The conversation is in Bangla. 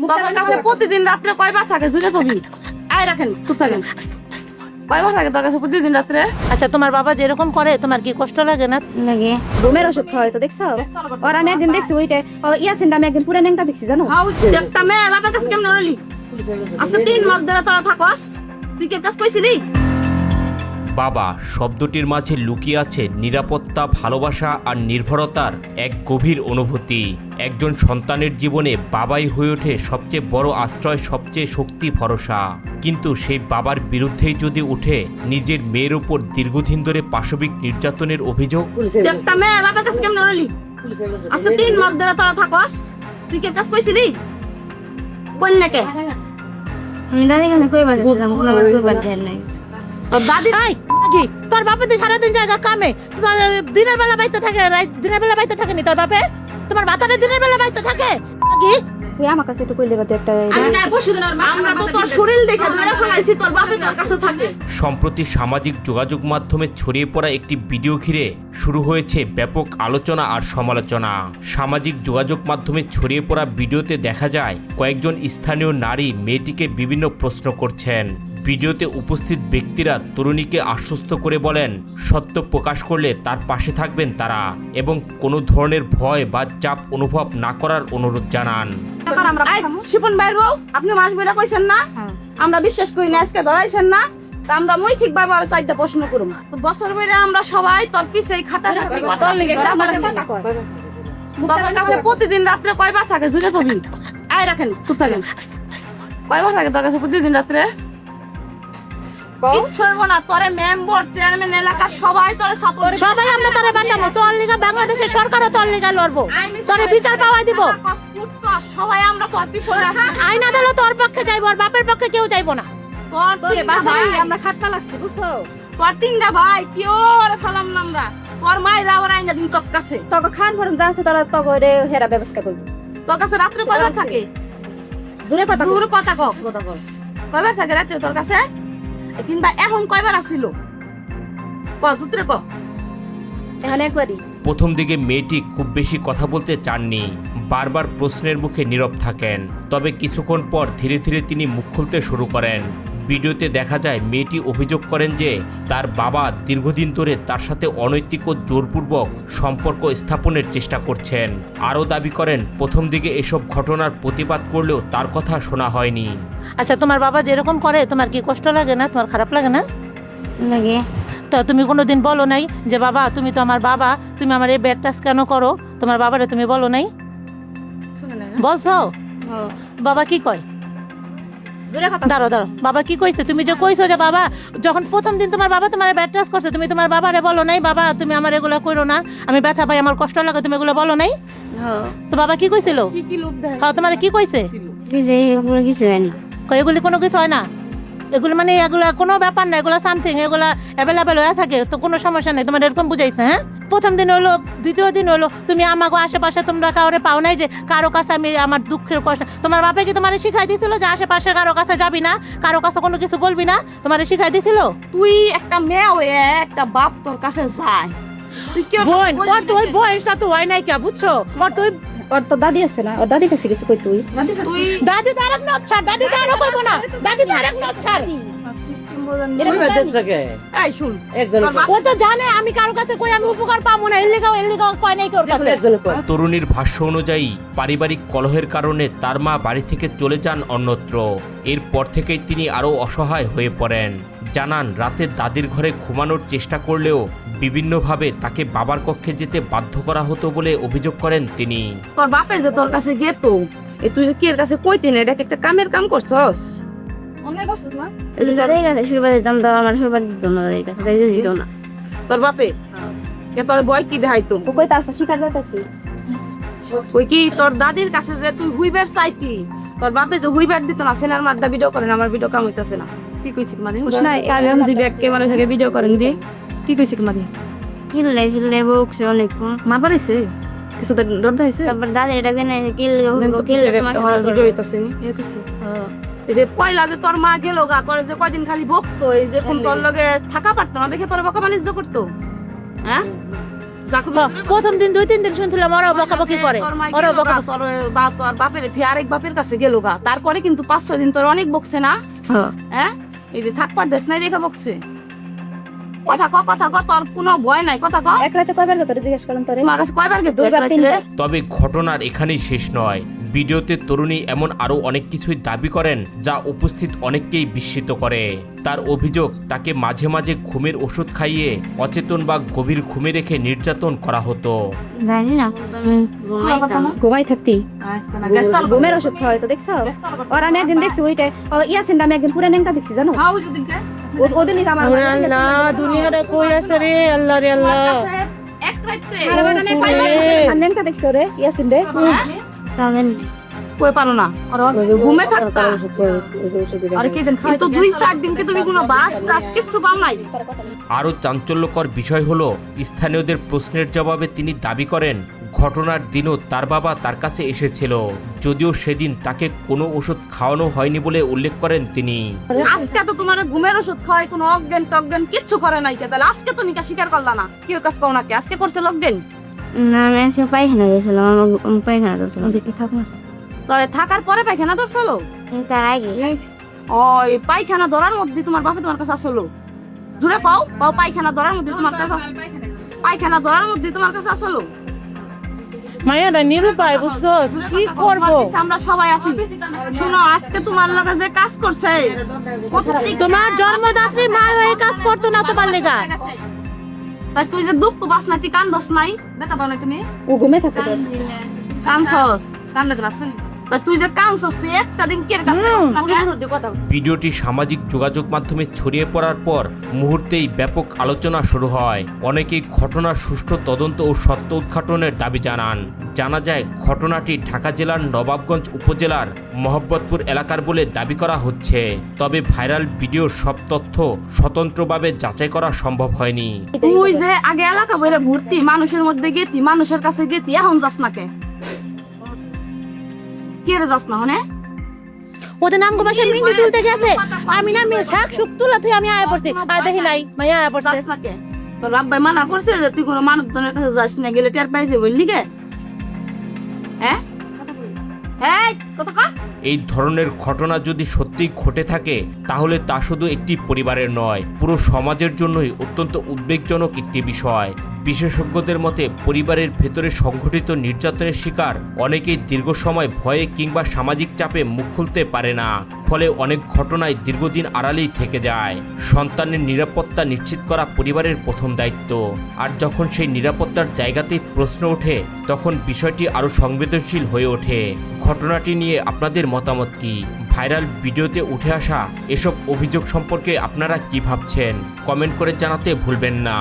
তোমার কাছে প্রতিদিন রাত্রে কয়বার থাকে জুড়ে ছবি আয় রাখেন চুপ থাকেন কয়বার থাকে তোর কাছে প্রতিদিন রাত্রে? আচ্ছা তোমার বাবা যেরকম করে তোমার কি কষ্ট লাগে না? লাগে ঘুমের ওষুধ খাওয়াই তো দেখছো আর আমি একদিন দেখছি ওইটা ইয়াসিনটা আমি একদিন পুরা নেংটা দেখছি জানো একটা মেয়ে বাপের কাছে কেমন রলি আজকে 3 মাস ধরে তোরা থাকস তুই কে কাজ পাইছিলি? বাবা শব্দটির মাঝে লুকিয়ে আছে নিরাপত্তা, ভালোবাসা আর নির্ভরতার এক গভীর অনুভূতি। একজন সন্তানের জীবনে বাবাই হয়ে ওঠে সবচেয়ে বড় আশ্রয়, সবচেয়ে শক্তি, ভরসা। কিন্তু সেই বাবার বিরুদ্ধেই যদি উঠে নিজের মেয়ের উপর দীর্ঘদিন ধরে পাশবিক নির্যাতনের অভিযোগ। একটা মেয়ে বাপের কাছে কেমন রলি আজকে 3 মাস ধরে তোরা থাকস তুই কে কাজ পাইছিলি? বল না কে আমি দাদি কাছে কইবার দিলাম আমার কইবার দেন নাই তোর দাদি কি তোর বাপে তো সারাদিন জায়গা কামে, দিনের বেলা বাইতে থাকে, দিনের বেলা বাইতে থাকে নি তোর বাপে? তোমার বাতারে দিনের বেলা বাইতে থাকে কি? তুই আমার কাছে একটু কইলে বাতে একটা আমি না বসে দিন আমরা তো তোর শরীর দেখে ধরে ফেলাইছি তোর বাপে তোর কাছে থাকে। সম্প্রতি সামাজিক যোগাযোগ মাধ্যমে ছড়িয়ে পড়া একটি ভিডিও ঘিরে শুরু হয়েছে ব্যাপক আলোচনা আর সমালোচনা। সামাজিক যোগাযোগ মাধ্যমে ছড়িয়ে পড়া ভিডিওতে দেখা যায় কয়েকজন স্থানীয় নারী মেয়েটিকে বিভিন্ন প্রশ্ন করছেন। ভিডিওতে উপস্থিত ব্যক্তিরা তরুণীকে আশ্বস্ত করে বলেন সত্য প্রকাশ করলে তার পাশে থাকবেন তারা এবং কোনো ধরনের ভয় বা চাপ অনুভব না করার অনুরোধ জানান। শিপন ভাইয়ের বউ আপনি মাছ বেলা কইছেন না আমরা বিশ্বাস করি না আজকে ধরাইছেন না তা আমরা মৌখিক ভাবে আরো 4টা প্রশ্ন করব তো বছর বেড়ে আমরা সবাই তোর পিছেই খাতা তোর লিগে আমার বাবার কাছে প্রতিদিন রাত্রে কয়বার থাকে জুড়ে ছবি আয় রাখেন চুপ থাকেন কয়বার থাকে তোর কাছে প্রতিদিন রাত্রে? তোরে মেম্বার চেয়ারম্যান এলাকার সবাই তোরে সাপোর্ট সবাই আমরা তোরে বাঁচাবো, তোর লিগা বাংলাদেশের সরকারও তোর লিগা লড়বো, তোরে বিচার পাওয়া দিব, সবাই আমরা তোর পিছনে আছি। আইন আদালত তোর পক্ষে যাইবো আর বাপের পক্ষে কেউ যাইবো না। তোর ভাই আমরা খাটটা লাগছে বুঝছো তোর 3টা ভাই কেউ ওরে ফেলাম না আমরা তোর মায়ের আবার আইনা দিন তোর কাছে তোকে খান ফরম জানছে তোরা তোকে হেরা ব্যবস্থা করবি তোর কাছে রাত্রে কয়বার থাকে? দূরে কথা দূরে কথা কও কয়বার থাকে রাত্রে তোর কাছে? কিংবা এখন কয়বার আসছিল কতরে ক এখানে একবারই। প্রথম দিকে মেয়েটি খুব বেশি কথা বলতে চাননি, বারবার প্রশ্নের মুখে নীরব থাকেন। তবে কিছুক্ষণ পর ধীরে ধীরে তিনি মুখ খুলতে শুরু করেন। ভিডিওতে দেখা যায় মেয়েটি অভিযোগ করেন যে তার বাবা দীর্ঘদিন ধরে তার সাথে অনৈতিক ও জোরপূর্বক সম্পর্ক স্থাপনের চেষ্টা করছেন। আরও দাবি করেন প্রথম দিকে এসব ঘটনার প্রতিবাদ করলেও তার কথা শোনা হয়নি। আচ্ছা তোমার বাবা যেরকম করে তোমার কি কষ্ট লাগে না? তোমার খারাপ লাগে না? লাগে তা তুমি কোনোদিন বলো নাই যে বাবা তুমি তো আমার বাবা, তুমি আমার এই ব্যাড টাচ কেন করো? তোমার বাবারে তুমি বলো নাই? বলছো বাবা কি কয়? জোরে কথা দাঁড়ো দাঁড়ো, বাবা কি কইছে? তুমি যে কইছো যে বাবা যখন প্রথম দিন তোমার বাবা তোমার ব্যাড টাচ করছে তুমি তোমার বাবারে বলো নাই বাবা তুমি আমার এগুলো করো না, আমি ব্যথা পাই, আমার কষ্ট লাগে, তুমি এগুলো বলো নাই? তো বাবা কি কইছিল? কি লোভ দেয় খাও তোমার কি কইছে? কিছু হয় না এগুলি কোনো কিছু হয় না, এগুলো মানে এগুলো কোনো ব্যাপার না, এগুলো সামথিং, এগুলো অ্যাভেলেবেল হয়ে থাকে তো কোনো সমস্যা নেই। তোমার এরকম বুঝাইছে? হ্যাঁ প্রথম দিন হলো, দ্বিতীয় দিন হলো, তুমি আমাকে আশেপাশে তোমরা কাউরে পাও নাই যে কারো কাছে আমি আমার দুঃখের কষ্ট? তোমার বাপে কি তোমার শিখাই দিছিল যে আশেপাশে কারো কাছে যাবি না, কারো কাছে কোনো কিছু বলবি না? তোমার শিখাই দিছিল? তুই একটা মেয়ে হয়ে একটা বাপ তোর কাছে যায় তুই কি বোন ওর তো ওই বয়সটা তো হয় নাই কে বুঝছো? ওর তো ওর তো দাদি আছে না, ওর দাদির কাছে কিছু কই তুই তুই দাদি তো আরেক নচ্ছা, দাদি তো আরো কইবো না, দাদি তো আরেক নচ্ছা। এই শুন ও তো জানে আমি কারো কাছে কই আমি উপকার পাবো না, এর লিগাও কয় নাই ওর কাছে। তরুণীর ভাষ্য অনুযায়ী পারিবারিক কলহের কারণে তার মা বাড়ি থেকে চলে যান অন্যত্র। এরপর থেকেই তিনি আরও অসহায় হয়ে পড়েন। জানান রাতে দাদির ঘরে ঘুমানোর চেষ্টা করলেও বিভিন্নভাবে তাকে বাবার কক্ষে যেতে বাধ্য করা হতো বলে অভিযোগ করেন তিনি। তোর বাপে যে তোর কাছে গেত তুই যে কি এর কাছে কইতি না এটা কি একটা কামের কাম করছস? মনে করছিস না দাদির কাছে শুরু দিতাম তো আমার শুরু দিত না, দাদির কাছে দিত না। তোর বাপে কে তোর বয় কি দেখাইতো? ও কইতা আছে শিখা যাইতাছি কই কি তোর দাদির কাছে যে তুই হুইবার চাইতি তোর বাপে যে হুইবার দিত না সেনার মারদা ভিডিও করেন আমার ভিডিও কাম হইতাছে না কি কইছিস মানে না আলম দিবে একেবারে থেকে ভিডিও করেন দি কি কইছিস মানে চিল্লাই বকছে অনেক মা পারিছে কিছু তো ডর দাইছে তারপর দাদি এটা কেন কিল ভিডিও হইতাছে নি এ কিছু এই যে পয়লা যে তোর মা গেল গা তোর যে কয়দিন খালি বকতো এই যে কোন তোর লগে থাকা পারতো না দেখে তোর বকা বাণিজ্য করতো হ্যাঁ যাকে প্রথম দিন 2-3 দিন শুনছিলাম ওরাও বকাবকি করে, ওরাও বকাবকি। তোর বাপের থেকে আরেক বাপের কাছে গেল গা, তারপরে কিন্তু 5-6 দিন তোর অনেক বকছে না? হ্যাঁ, এই যে থাকবার দেশ নাই দেখে বকছে। কথা ক তোর কোনো ভয় নাই, কথা ক। এক রাতে কয়বার তোরে জিজ্ঞেস করলাম তোরে? তোমার কাছে কয়বার গে? 2 বার 3 বার। তবে ঘটনার এখানেই শেষ নয়। ভিডিওতে তরুণী এমন আরও অনেক কিছুই দাবি করেন যা উপস্থিত অনেককেই বিস্মিত করে। তার অভিযোগ, তাকে মাঝে মাঝে ঘুমের ওষুধ খাইয়ে অচেতন বা গভীর ঘুমে রেখে নির্যাতন করা হতো। জানি না, ঘুমাই থাকতি ঘুমের ওষুধ খাওয়াই তো দেখছো? আর আমি একদিন দেখছি ওইটা ইয়াসিনটা আমি একদিন পুরা ন্যাংটা দেখছি জানো? ওদিনই তো আমার ওরে আল্লাহ, দুনিয়াটা কই আছে রে আল্লাহ রে আল্লাহ। আরে বাবা না ন্যাংটা দেখছো রে ইয়াসিন রে? তাহলে কই পারো না, আর ঘুমে থাকতা। আর কি জান কিন্তু 2-4 দিনকে তুমি কোনো বাস টাস কিছু পাও নাই। আরও চাঞ্চল্যকর বিষয় হলো, স্থানীয়দের প্রশ্নের জবাবে তিনি দাবি করেন ঘটনার দিনও তার বাবা তার কাছে এসেছিল, যদিও সেদিন তাকে কোনো ওষুধ খাওয়ানো হয়নি বলে উল্লেখ করেন তিনি। আজকে তো তোমার ঘুমের ওষুধ খাওয়াই কোনো অজ্ঞান টজ্ঞান কিচ্ছু করে নাই কে? তাহলে আজকে তুমি কে স্বীকার করলা না? কি কাজ করো নাকি আজকে করছে লোকজন? না আমি আজকে পায়খানা গেছিলাম, আমার পায়খানা করছিলাম যে থাক না তবে থাকার পরে পায়খানা ধরছিল? তার আগে ওই পায়খানা ধরার মধ্যে তোমার বাপে তোমার কাছে আসলো? জুড়ে পাও পাও পায়খানা ধরার মধ্যে তোমার কাছে, পায়খানা ধরার মধ্যে তোমার কাছে আসলো? মায়াটা নিরুপায়, বুঝছো কি করবো? আমরা সবাই আছি। শোনো, আজকে তোমার লগে যে কাজ করছে, তোমার জন্মদাসী মা হয়ে কাজ করতো না তোমার লেগা। তাই তুই যে দুঃখ বাস না, তুই কান্দস নাই? বেটা পাও না তুমি? ও ঘুমে থাকে তো কানছস, কান্দে বাস না? তাই তুই যে কানছস, তুই একটা দিন কে কাজ করছ না? ভিডিওটি সামাজিক যোগাযোগ মাধ্যমে ছড়িয়ে পড়ার পর মুহূর্তেই ব্যাপক আলোচনা শুরু হয়। অনেকেই ঘটনার সুষ্ঠু তদন্ত ও সত্য উদ্ঘাটনের দাবি জানান। জানা যায় ঘটনাটি ঢাকা জেলার নবাবগঞ্জ উপজেলার মোহাম্মদপুর এলাকার বলে দাবি করা হচ্ছে। তবে ভাইরাল ভিডিওর সব তথ্য স্বতন্ত্রভাবে যাচাই করা সম্ভব হয়নি। তুই যে আগে এলাকা বলে ঘুরতি, মানুষের মধ্যে গেতি, মানুষের কাছে গেতি, এখন যাস না কে? কে রে যাস না হনে? ওদের নাম গোবাসে মিন্দি তুলতে গেছে, আমি না মেয়ে শাক শুক তুলা তুই আমি আয়া পড়ছি, আর দেখি নাই মাইয়া আয়া পড়ছে। যাস না কে? তোর বাপ্পাই মানা করছে যে তুই কোনো মানুষজনের কাছে যাস না, গেলে টের পাই যে বললি কে? হ্যাঁ এই কত কা? এই ধরনের ঘটনা যদি সত্যিই ঘটে থাকে তাহলে তা শুধু একটি পরিবারের নয়, পুরো সমাজের জন্যই অত্যন্ত উদ্বেগজনক একটি বিষয়। বিশেষজ্ঞদের মতে পরিবারের ভেতরে সংঘটিত নির্যাতনের শিকার অনেকেই দীর্ঘ সময় ভয়ে কিংবা সামাজিক চাপে মুখ খুলতে পারে না, ফলে অনেক ঘটনায় দীর্ঘদিন আড়ালেই থেকে যায়। সন্তানের নিরাপত্তা নিশ্চিত করা পরিবারের প্রথম দায়িত্ব, আর যখন সেই নিরাপত্তার জায়গাতেই প্রশ্ন ওঠে তখন বিষয়টি আরও সংবেদনশীল হয়ে ওঠে। ঘটনাটি নিয়ে আপনাদের মতামত কি? ভাইরাল ভিডিওতে উঠে আসা এসব অভিযোগ সম্পর্কে আপনারা কি ভাবছেন? কমেন্ট করে জানাতে ভুলবেন না।